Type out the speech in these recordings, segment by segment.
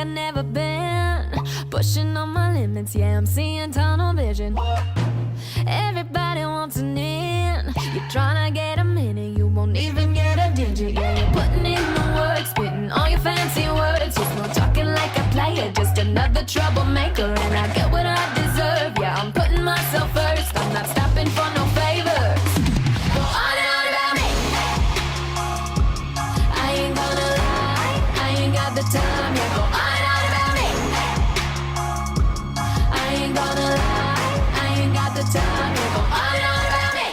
I've never been. Pushing on my limits, yeah, I'm seeing tunnel vision. Everybody wants an in. You're trying to get a minute, you won't even get a digit. Yeah, you're putting in the work, spitting all your fancy words. Just no talking like a player, just another troublemaker. And I get what I deserve, yeah, I'm putting myself first. I'm not stopping for no favors. Go on and on about me. I ain't gonna lie, I ain't got the time. Yeah, go on and on about me. I ain't gonna lie, I ain't got the time. Yeah, go on and on about me.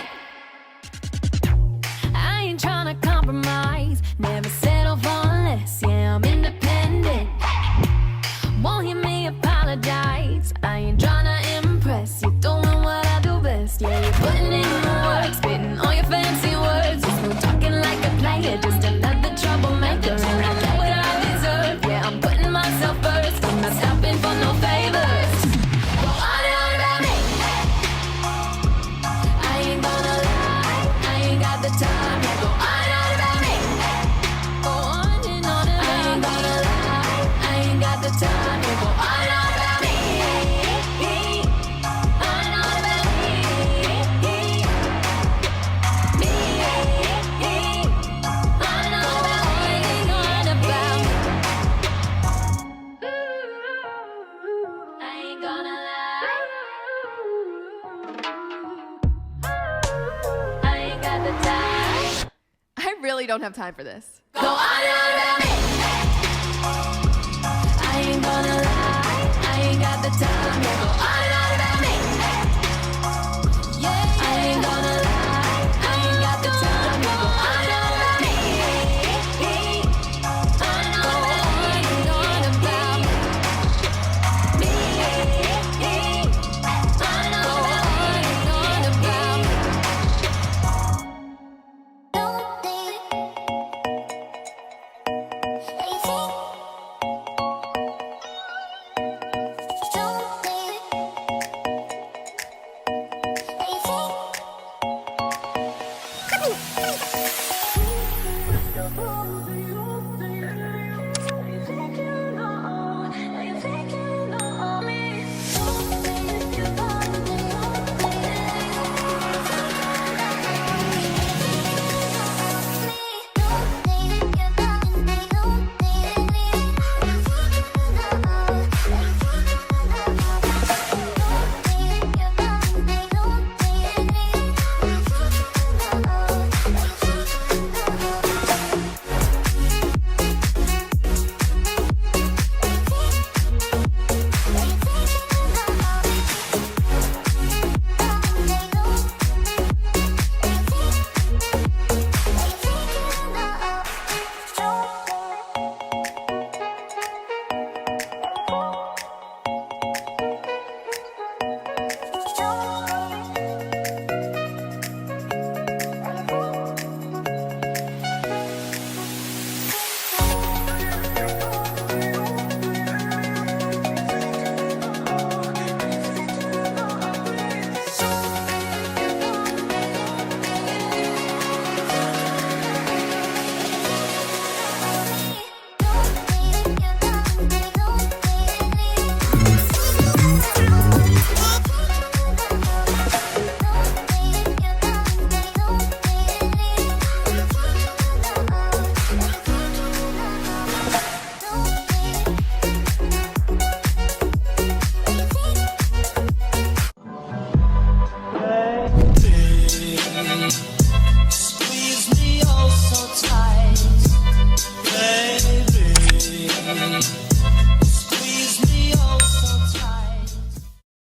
I ain't tryna compromise, never settle for less. Yeah, I'm independent. Won't hear me apologize. I ain't tryna impress. You're doing what I do best. Yeah, you're putting in the work, spitting all your fancy words. Just no talking like a player, just another troublemaker. And I get what I deserve. Yeah, I'm putting myself first. I'm not stopping for no favors. Go on and on about me. I ain't gonna lie, I ain't got the time. Yeah, go on and on about me. Go on and on about me. I ain't gonna lie, I ain't got the time. Yeah, go on and on about me. On and on about me. Me. On and on about me. On about me. I ain't gonna lie, I ain't got the time. I really don't have time for this. Go on and on about me. I ain't gonna lie, I ain't got the time. Yeah, go on and on about me. Yeah, I ain't gonna lie, I ain't got the time. Yeah, go on and on about me. On and on about me. Me. On and on about me. Don't